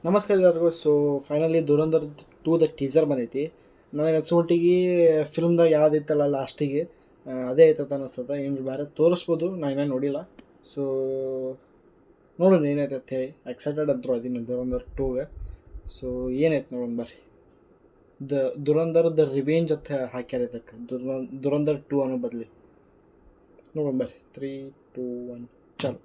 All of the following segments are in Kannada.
ನಮಸ್ಕಾರ ಎಲ್ಲರಿಗೂ. So finally Dhurandhar 2 the teaser ಬಂದೈತಿ. ನನಗೆ ಅನ್ಸೋಮಟ್ಟಿಗೆ ಫಿಲ್ಮ್ದಾಗ ಯಾವುದಿತ್ತಲ್ಲ ಲಾಸ್ಟಿಗೆ ಅದೇ ಐತದ ಅನಿಸ್ತದೆ. ಏನು ಬೇರೆ ತೋರಿಸ್ಬೋದು, ನಾನು ಇನ್ನೂ ನೋಡಿಲ್ಲ. ಸೊ ನೋಡೋಣ ಏನೈತೆ ಅಂತ ಹೇಳಿ ಎಕ್ಸೈಟೆಡ್ ಅಂತೂ ಅದೀನಿ ದುರಂಧರ್ 2ಗೆ. ಸೊ ಏನೈತೆ ನೋಡೋಣ ಬರ್ರಿ. ದುರಂಧರ್ ದ ರಿವೆಂಜ್ ಅಂತ ಹಾಕ್ಯಾರ ಇದಕ್ಕೆ, ದುರಂಧರ್ 2 ಅನ್ನೋ ಬದಲಿ. ನೋಡೋಣ ಬರ್ರಿ. 3, 2, 1 ಚಾಲು.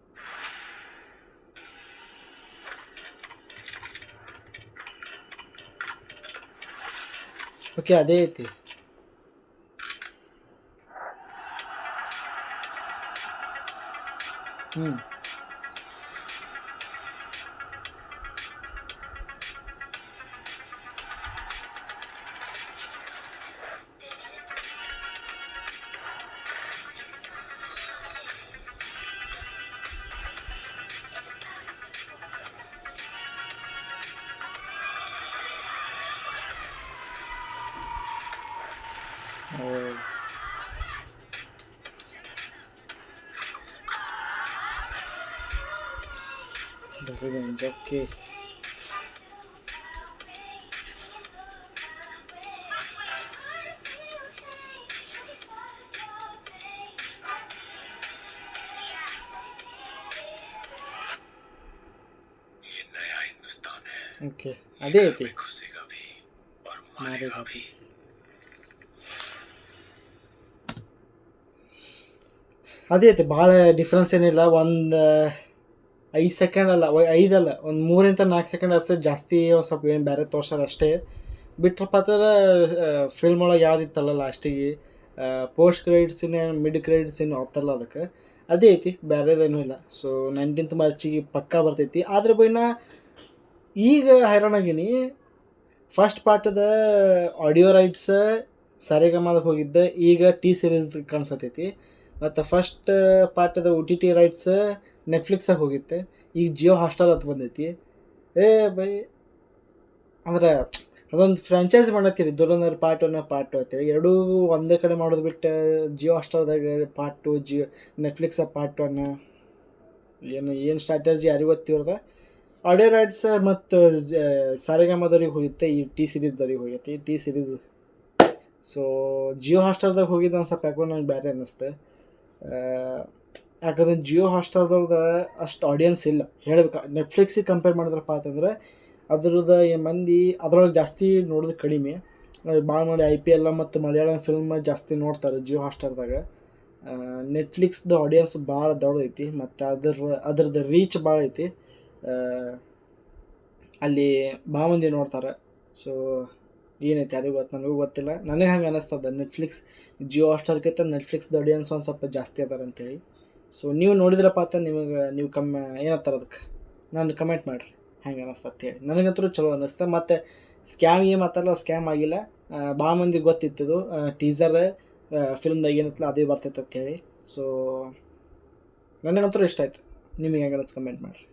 ಓಕೆ, ಅದೇ ಐತಿ. ಹ್ಞೂ ರಿವೆಂಜ್. ಓಕೆ, ಓಕೆ ಅದೇ ಐತಿ. ಅದೇ ಐತಿ, ಭಾಳ ಡಿಫ್ರೆನ್ಸ್ ಏನಿಲ್ಲ. ಒಂದು 5 ಸೆಕೆಂಡ್ ಅಲ್ಲ, 5 ಅಲ್ಲ, ಒಂದು 3-4 ಸೆಕೆಂಡ್ ಅಷ್ಟೇ ಜಾಸ್ತಿ. ಒಂದು ಸ್ವಲ್ಪ ಏನು ಬೇರೆ ತೋರ್ಸಾರ ಅಷ್ಟೇ. ಬಿಟ್ರಪ್ಪ ಅಂದ್ರೆ ಫಿಲ್ಮ್ ಒಳಗೆ ಯಾವುದಿತ್ತಲ್ಲ ಲಾಸ್ಟಿಗೆ ಪೋಸ್ಟ್ ಕ್ರೆಡಿಟ್ಸಿನ ಮಿಡ್ ಕ್ರೆಡಿಟ್ಸಿನ ಹೋಗ್ತಾರಲ್ಲ, ಅದಕ್ಕೆ ಅದೇ ಐತಿ, ಬೇರೆದೇನೂ ಇಲ್ಲ. ಸೊ 19th ಮಾರ್ಚಿಗೆ ಪಕ್ಕಾ ಬರ್ತೈತಿ. ಆದ್ರೆ ಬೈನ ಈಗ ಹೈರಾಣಾಗಿನಿ. ಫಸ್ಟ್ ಪಾರ್ಟದ ಆಡಿಯೋ ರೈಟ್ಸ್ ಸರಿಗಮದಕ್ಕೆ ಹೋಗಿದ್ದೆ, ಈಗ ಟಿ ಸೀರೀಸ್ ಕಾಣಿಸತೈತಿ. ಮತ್ತು ಫಸ್ಟ್ ಪಾರ್ಟದ OTT ರೈಟ್ಸ್ ನೆಟ್ಫ್ಲಿಕ್ಸಾಗಿ ಹೋಗಿತ್ತೆ, ಈಗ ಜಿಯೋ ಹಾಟ್ಸ್ಟಾರ್ ಅಂತ ಬಂದೈತಿ. ಬೈ ಅಂದ್ರೆ ಅದೊಂದು ಫ್ರ್ಯಾಂಚೈಸ್ ಮಾಡತ್ತೀರಿ, ದುರಂಧರ್ ಪಾರ್ಟ್ 1 ಪಾರ್ಟ್ 2 ಅಂತೇಳಿ. ಎರಡೂ ಒಂದೇ ಕಡೆ ಮಾಡೋದು ಬಿಟ್ಟು ಜಿಯೋ ಹಾಟ್ಸ್ಟಾರ್ದಾಗ ಪಾರ್ಟ್ 2, ಜಿಯೋ ನೆಟ್ಫ್ಲಿಕ್ಸಾಗ ಪಾರ್ಟ್ 1. ಏನು ಸ್ಟ್ರಾಟರ್ಜಿ ಯಾರಿಗೂ ಗೊತ್ತಿರೋದ. ಆಡಿಯೋ ರೈಟ್ಸ್ ಮತ್ತು ಸಾರೆಗಮದವ್ರಿಗೆ ಹೋಗುತ್ತೆ, ಈ ಟಿ ಸೀರೀಸ್ದವ್ರಿಗೆ ಹೋಗೈತಿ ಟಿ ಸೀರೀಸ್. ಸೊ ಜಿಯೋ ಹಾಟ್ಸ್ಟಾರ್ದಾಗ ಹೋಗಿದ್ದು ಒಂದು ಸ್ವಲ್ಪ ಯಾಕೋ ನಂಗೆ ಬೇರೆ ಅನ್ನಿಸ್ತೆ. ಯಾಕಂದ್ರೆ ಜಿಯೋ ಹಾಟ್ಸ್ಟಾರ್ದವ್ರದ್ದು ಅಷ್ಟು ಆಡಿಯನ್ಸ್ ಇಲ್ಲ ಹೇಳ್ಬೇಕು. ನೆಟ್ಫ್ಲಿಕ್ಸಿಗೆ ಕಂಪೇರ್ ಮಾಡಿದ್ರಪ್ಪ ಅಂತಂದ್ರೆ ಅದ್ರದ್ದು ಮಂದಿ ಅದ್ರೊಳಗೆ ಜಾಸ್ತಿ ನೋಡೋದು ಕಡಿಮೆ. ಭಾಳ ನೋಡಿ IPL ಮತ್ತು ಮಲಯಾಳಂ ಫಿಲ್ಮ್ ಜಾಸ್ತಿ ನೋಡ್ತಾರೆ ಜಿಯೋ ಹಾಟ್ಸ್ಟಾರ್ದಾಗ. ನೆಟ್ಫ್ಲಿಕ್ಸ್ದು ಆಡಿಯನ್ಸ್ ಭಾಳ ದೊಡ್ಡದೈತಿ ಮತ್ತು ಅದ್ರದ್ದು ರೀಚ್ ಭಾಳ ಐತಿ. ಅಲ್ಲಿ ಭಾಳ ಮಂದಿ ನೋಡ್ತಾರೆ. ಸೊ ಏನೈತೆ ಯಾರಿಗೂ ಗೊತ್ತು, ನನಗೂ ಗೊತ್ತಿಲ್ಲ. ನನಗೆ ಹಂಗೆ ಅನ್ನಿಸ್ತದೆ ನೆಟ್ಫ್ಲಿಕ್ಸ್ ಜಿಯೋ ಹಾಟ್ಸ್ಟಾರ್ಗಿಂತ ನೆಟ್ಫ್ಲಿಕ್ಸ್ದು ಆಡಿಯನ್ಸ್ ಒಂದು ಸ್ವಲ್ಪ ಜಾಸ್ತಿ ಅದಾರ ಅಂತೇಳಿ. ಸೊ ನೀವು ನೋಡಿದ್ರಪ್ಪ ಅಂತ ನೀವು ಏನತ್ತಾರೆ ಅದಕ್ಕೆ ನಾನು ಕಮೆಂಟ್ ಮಾಡಿರಿ ಹೆಂಗೆ ಅನ್ನಿಸ್ತದೆ ಹೇಳಿ. ನನಗಂತೂ ಚಲೋ ಅನ್ನಿಸ್ತು. ಮತ್ತು ಸ್ಕ್ಯಾಮ್ ಮಾತಲ್ಲ, ಸ್ಕ್ಯಾಮ್ ಆಗಿಲ್ಲ. ಭಾಳ ಮಂದಿಗೆ ಗೊತ್ತಿತ್ತದು ಟೀಸರ್ ಫಿಲ್ಮ್ದಾಗ ಏನತ್ತಲ್ಲ ಅದೇ ಬರ್ತೈತೆ ಅಂತೇಳಿ. ಸೊ ನನಗಂತೂ ಇಷ್ಟ ಆಯ್ತು. ನಿಮಗೆ ಹೆಂಗೆ ಅನ್ನಿಸ್ತು ಕಮೆಂಟ್ ಮಾಡಿರಿ.